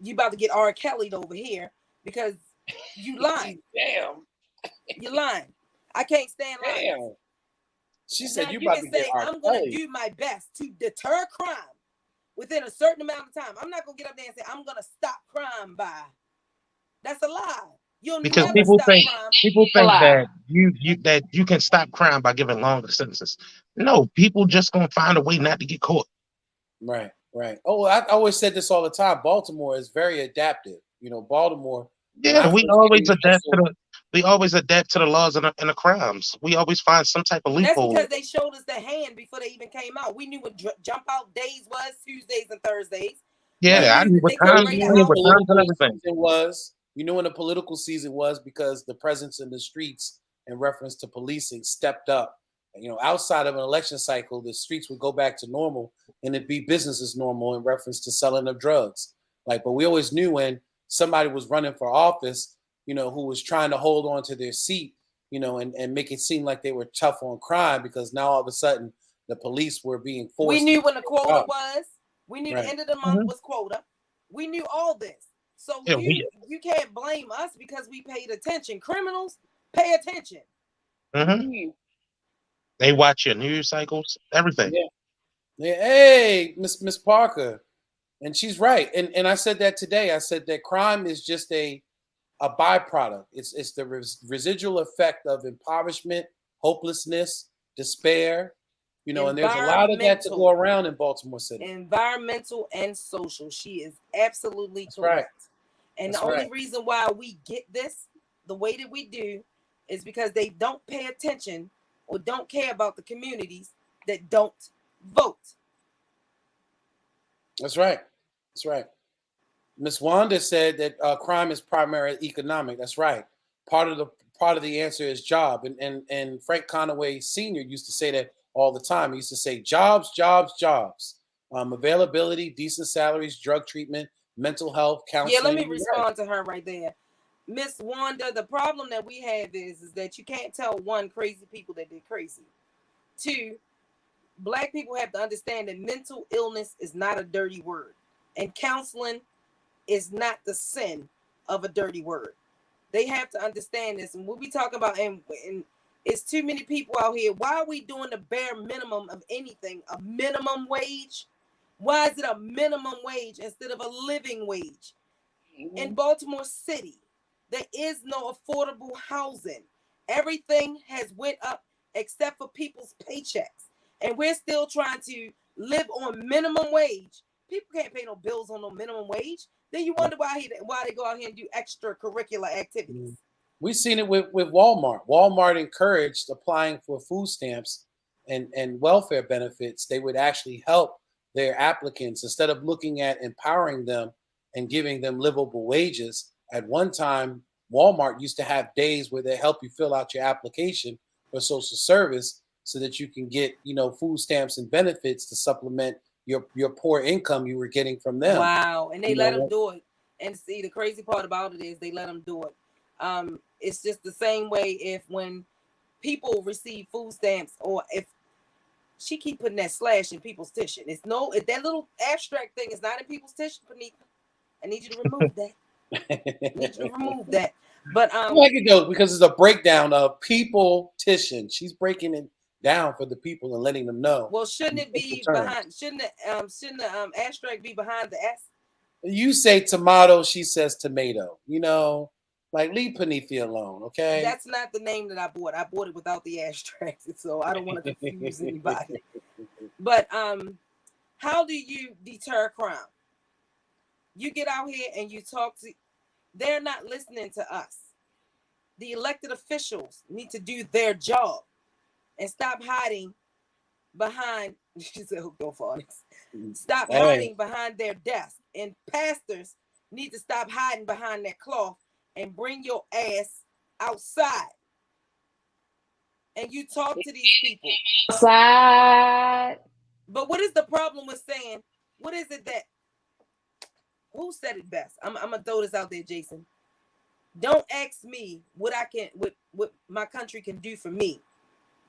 you about to get R. Kelly'd over here because you lying. Damn. You lying. I can't stand lying. Damn. She said you about to get R. I'm going to do my best to deter crime within a certain amount of time. I'm not going to get up there and say I'm going to stop crime by. That's a lie. You'll because never people stop think crime. that you can stop crime by giving longer sentences. No, people just gonna find a way not to get caught. Right. Oh, I always said this all the time. Baltimore is very adaptive. Baltimore. Yeah, we always adapt to the laws and the crimes. We always find some type of loophole. That's because they showed us the hand before they even came out. We knew what jump out days was, Tuesdays and Thursdays. Yeah, I knew what times and everything was. You know when the political season was because the presence in the streets in reference to policing stepped up. Outside of an election cycle, the streets would go back to normal and it'd be business as normal in reference to selling of drugs. But we always knew when somebody was running for office, who was trying to hold on to their seat, and make it seem like they were tough on crime, because now all of a sudden the police were being forced. We knew when the quota was. We knew Right. the end of the month was quota. We knew all this. So you can't blame us because we paid attention. Criminals pay attention. They watch your news cycles, everything. Yeah. Hey, Miss Parker, and she's right. And I said that today. I said that crime is just a byproduct. It's the residual effect of impoverishment, hopelessness, despair. And there's a lot of that to go around in Baltimore City. Environmental and social. She is absolutely correct. Right. And the only reason why we get this the way that we do is because they don't pay attention or don't care about the communities that don't vote. That's right. That's right. Miss Wanda said that crime is primarily economic. That's right. Part of the answer is job. And Frank Conaway Sr. used to say that all the time. He used to say jobs, jobs, jobs. Availability, decent salaries, drug treatment, mental health, counseling. Yeah, let me respond to her right there. Miss Wanda, the problem that we have is that you can't tell one, crazy people that they're crazy. Two, Black people have to understand that mental illness is not a dirty word. And counseling is not the sin of a dirty word. They have to understand this. And we'll be talking about, and it's too many people out here. Why are we doing the bare minimum of anything? A minimum wage? Why is it a minimum wage instead of a living wage? In Baltimore City, there is no affordable housing. Everything has went up except for people's paychecks. And we're still trying to live on minimum wage. People can't pay no bills on no minimum wage. Then you wonder why they go out here and do extracurricular activities. We've seen it with Walmart. Walmart encouraged applying for food stamps and welfare benefits. They would actually help their applicants instead of looking at empowering them and giving them livable wages. At one time, Walmart used to have days where they help you fill out your application for social service so that you can get, food stamps and benefits to supplement your poor income you were getting from them. Wow. And they let them do it. And see, the crazy part about it is they let them do it. It's just the same way when people receive food stamps, or if she keep putting that slash in people's tissue. If that little abstract thing is not in people's tissue, Panita, I need you to remove that. But I like it though, because it's a breakdown of people tissue. She's breaking it down for the people and letting them know. Well, shouldn't it be behind? Shouldn't the abstract be behind the S? You say tomato, she says tomato. Leave Panithia alone, okay? That's not the name that I bought. I bought it without the abstract, so I don't want to confuse anybody. But how do you deter crime? You get out here and you talk to. They're not listening to us. The elected officials need to do their job and stop hiding behind. She said, "Don't fall." Stop hiding behind their desk. And pastors need to stop hiding behind their cloth and bring your ass outside. And you talk to these people. Outside. But what is the problem with saying, what is it that, who said it best? I'm gonna throw this out there, Jason. Don't ask me what my country can do for me,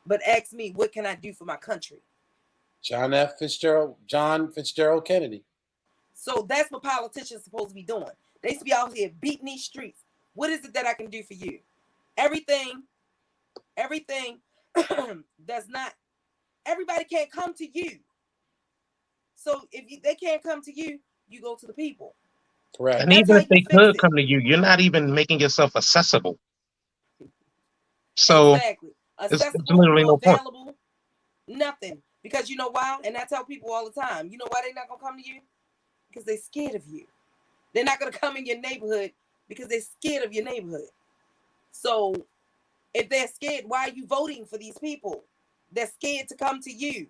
but ask me what can I do for my country. John Fitzgerald Kennedy. So that's what politicians are supposed to be doing. They should be out here beating these streets. What is it that I can do for you? Everything does not. Everybody can't come to you. So if they can't come to you, you go to the people. Correct. And even if they could come to you, you're not even making yourself accessible. So exactly. Accessible, it's literally no available, point. Nothing. Because you know why? And I tell people all the time, you know why they're not gonna come to you? Because they're scared of you. They're not gonna come in your neighborhood because they're scared of your neighborhood. So if they're scared, why are you voting for these people? They're scared to come to you.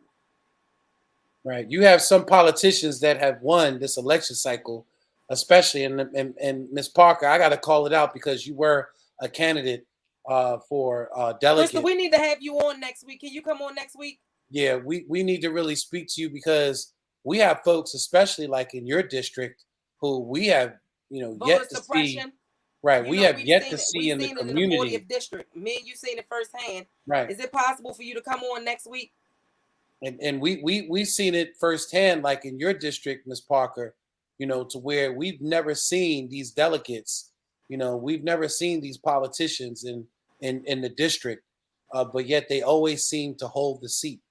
Right. You have some politicians that have won this election cycle, especially and Ms. Parker, I got to call it out because you were a candidate for Crystal, delegates. we need to have you on next week. Can you come on next week? Yeah, we need to really speak to you because we have folks, especially like in your district, who we have, Voter yet to see. suppression. Right, You we know, have we've yet seen to it. see We've in the seen it in the 40th community. district. Me and you seen it firsthand. Right. Is it possible for you to come on next week? And we've seen it firsthand, like in your district, Ms. Parker, to where we've never seen these delegates, we've never seen these politicians in the district, but yet they always seem to hold the seat,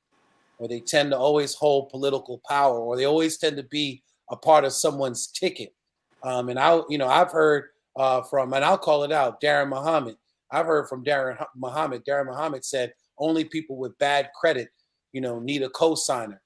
or they tend to always hold political power, or they always tend to be a part of someone's ticket. And I've heard from, and I'll call it out, Darren Muhammad. I've heard from Darren Muhammad. Darren Muhammad said only people with bad credit, need a co-signer.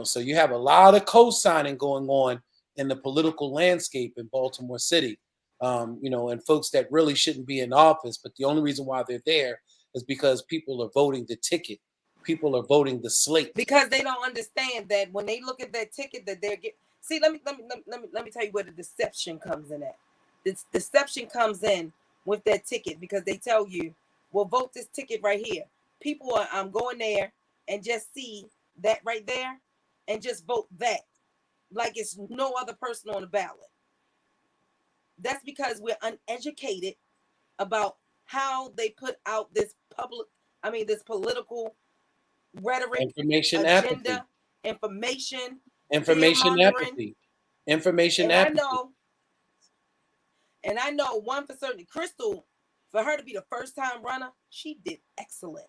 So you have a lot of co-signing going on in the political landscape in Baltimore City. And folks that really shouldn't be in office, but the only reason why they're there is because people are voting the ticket. People are voting the slate. Because they don't understand that when they look at that ticket that they're getting. See, let me tell you where the deception comes in at. This deception comes in with that ticket because they tell you, well, vote this ticket right here. People are going there and just see that right there and just vote that like it's no other person on the ballot. That's because we're uneducated about how they put out this political rhetoric, information agenda, apathy. information apathy. Information apathy. I know one for certain, Crystal, for her to be the first time runner, she did excellent.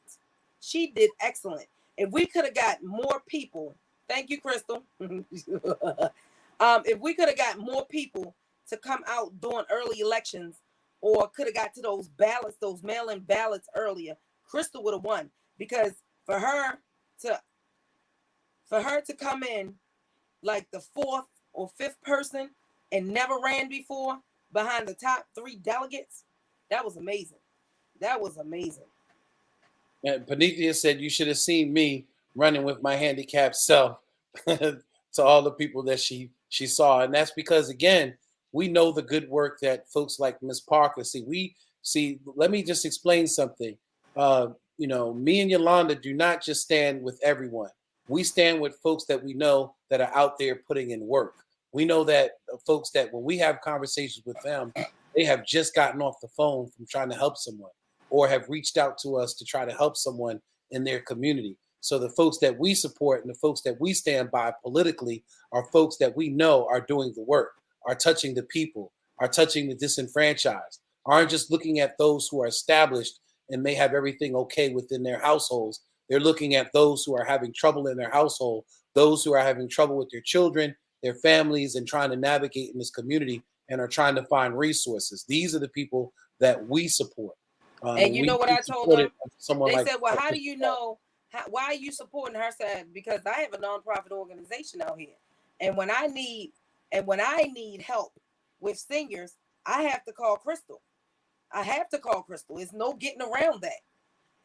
She did excellent. If we could have got more people, thank you, Crystal. If we could have got more people to come out during early elections, or could have got to those ballots, those mail-in ballots earlier, Crystal would have won. Because for her to come in like the fourth or fifth person and never ran before behind the top 3 delegates, that was amazing. That was amazing. And Panithia said you should have seen me running with my handicapped self to all the people that she saw. And that's because, again, we know the good work that folks like Ms. Parker see. Let me just explain something. Me and Yolanda do not just stand with everyone. We stand with folks that we know that are out there putting in work. We know that folks that when we have conversations with them, they have just gotten off the phone from trying to help someone, or have reached out to us to try to help someone in their community. So the folks that we support and the folks that we stand by politically are folks that we know are doing the work, are touching the people, are touching the disenfranchised, aren't just looking at those who are established and may have everything okay within their households. They're looking at those who are having trouble in their household, those who are having trouble with their children, their families, and trying to navigate in this community and are trying to find resources. These are the people that we support. And you know what I told them? They said, well, how do you know? Why are you supporting her side? Because I have a nonprofit organization out here. And when I need help with seniors, I have to call Crystal. There's no getting around that.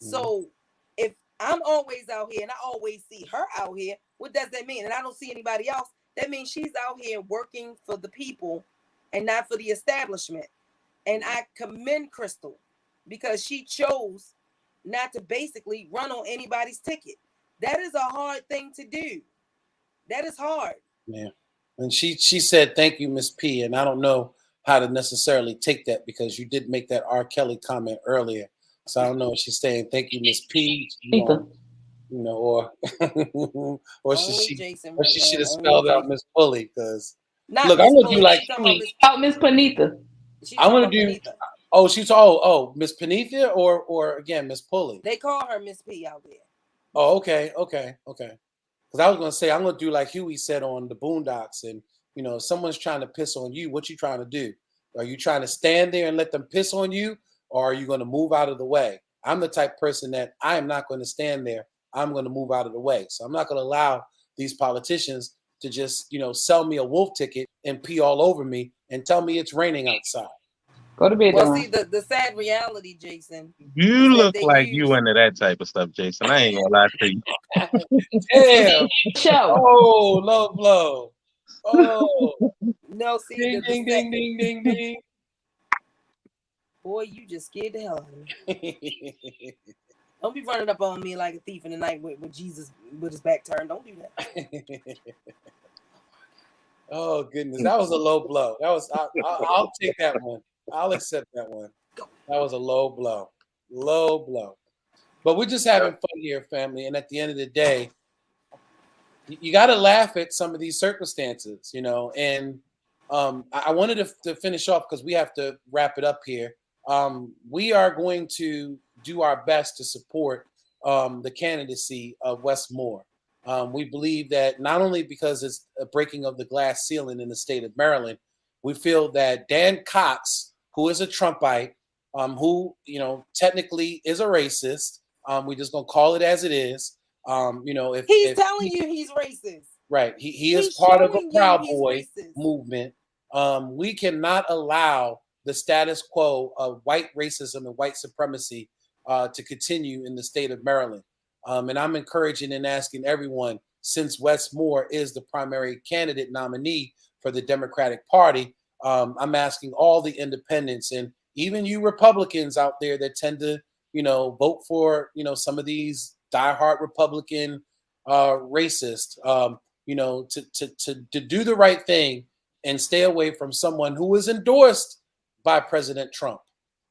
Mm-hmm. So if I'm always out here and I always see her out here, what does that mean? And I don't see anybody else. That means she's out here working for the people and not for the establishment. And I commend Crystal because she chose not to basically run on anybody's ticket. That is a hard thing to do. That is hard. Yeah. And she said, thank you, Miss P. And I don't know how to necessarily take that because you did make that R. Kelly comment earlier. So I don't know if she's saying thank you, Miss P. Or or she should have spelled out Miss Pulley because look, I'm gonna do like Miss Panitha. I'm gonna do. Oh, Miss Panithia or again Miss Pulley. They call her Miss P out there. Oh, okay. Because I was gonna say I'm gonna do like Huey said on the Boondocks, and if someone's trying to piss on you, what you trying to do? Are you trying to stand there and let them piss on you, or are you going to move out of the way? I'm the type of person that I am not going to stand there. I'm going to move out of the way. So I'm not going to allow these politicians to just sell me a wolf ticket and pee all over me and tell me it's raining outside. Go to bed. Well, see, the sad reality, Jason. You look like you into that type of stuff, Jason. I ain't gonna lie to you. Damn. Oh, low blow. Oh. No, see, ding, ding, ding, ding, ding, ding. Boy, you just scared the hell out of me. Don't be running up on me like a thief in the night with Jesus with his back turned. Don't do that. Oh goodness, that was a low blow. That was I'll take that one. I'll accept that one. That was a low blow. Low blow. But we're just having fun here, family. And at the end of the day, you got to laugh at some of these circumstances, you know. And I wanted to finish off because we have to wrap it up here. We are going to do our best to support the candidacy of Wes Moore. We believe that not only because it's a breaking of the glass ceiling in the state of Maryland, we feel that Dan Cox, who is a Trumpite, who technically is a racist, we're just gonna call it as it is. If he's telling you he's racist, right? He is part of a Proud Boy movement. We cannot allow the status quo of white racism and white supremacy to continue in the state of Maryland. And I'm encouraging and asking everyone, since Wes Moore is the primary candidate nominee for the Democratic Party, I'm asking all the independents and even you Republicans out there that tend to, vote for, some of these diehard Republican racists, to do the right thing and stay away from someone who was endorsed by President Trump.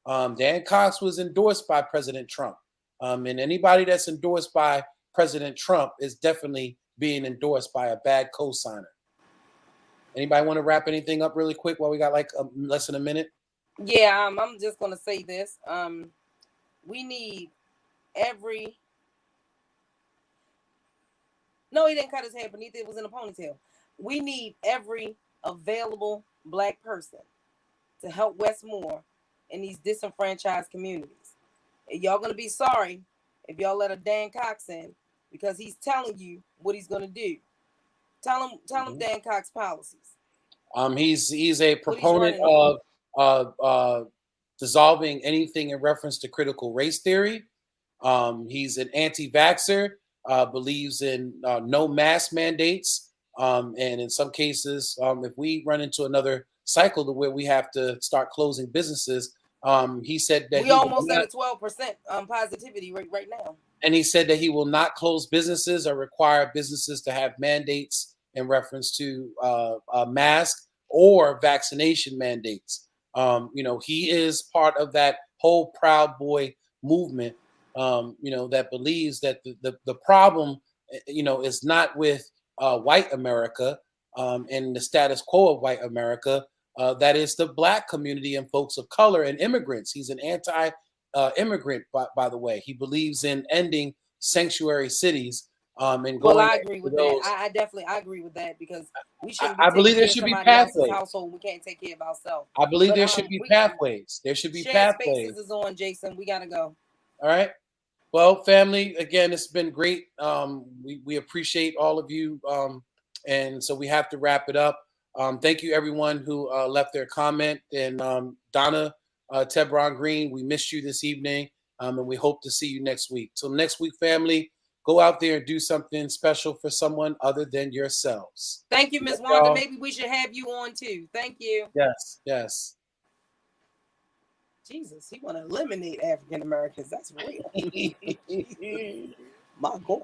Dan Cox was endorsed by President Trump. And anybody that's endorsed by President Trump is definitely being endorsed by a bad co-signer. Anybody want to wrap anything up really quick while we got like less than a minute? Yeah, I'm just going to say this. We need every... No, he didn't cut his hair beneath it. It was in a ponytail. We need every available Black person to help Wes Moore in these disenfranchised communities. Y'all gonna be sorry if y'all let a Dan Cox in because he's telling you what he's gonna do. Tell him Dan Cox policies. He's a proponent of dissolving anything in reference to critical race theory. He's an anti-vaxxer, believes in no mask mandates, and in some cases, if we run into another cycle to where we have to start closing businesses. He said that we almost at a 12% positivity rate right now. And he said that he will not close businesses or require businesses to have mandates in reference to a mask or vaccination mandates. He is part of that whole Proud Boy movement, that believes that the problem, is not with white America and the status quo of white America. That is the Black community and folks of color and immigrants. He's an anti-immigrant, by the way. He believes in ending sanctuary cities and going. Well, I agree with that. I definitely agree with that because we shouldn't. I believe there should be pathways. Household, we can't take care of ourselves. I believe there should be pathways. There should be pathways. Spaces is on, Jason. We gotta go. All right. Well, family, again, it's been great. We appreciate all of you, and so we have to wrap it up. Thank you, everyone who left their comment. And Donna Tebron Green, we missed you this evening, and we hope to see you next week. Till next week, family, go out there and do something special for someone other than yourselves. Thank you, Ms. Wanda. Maybe we should have you on too. Thank you. Yes, yes. Jesus, he want to eliminate African Americans. That's real. My God.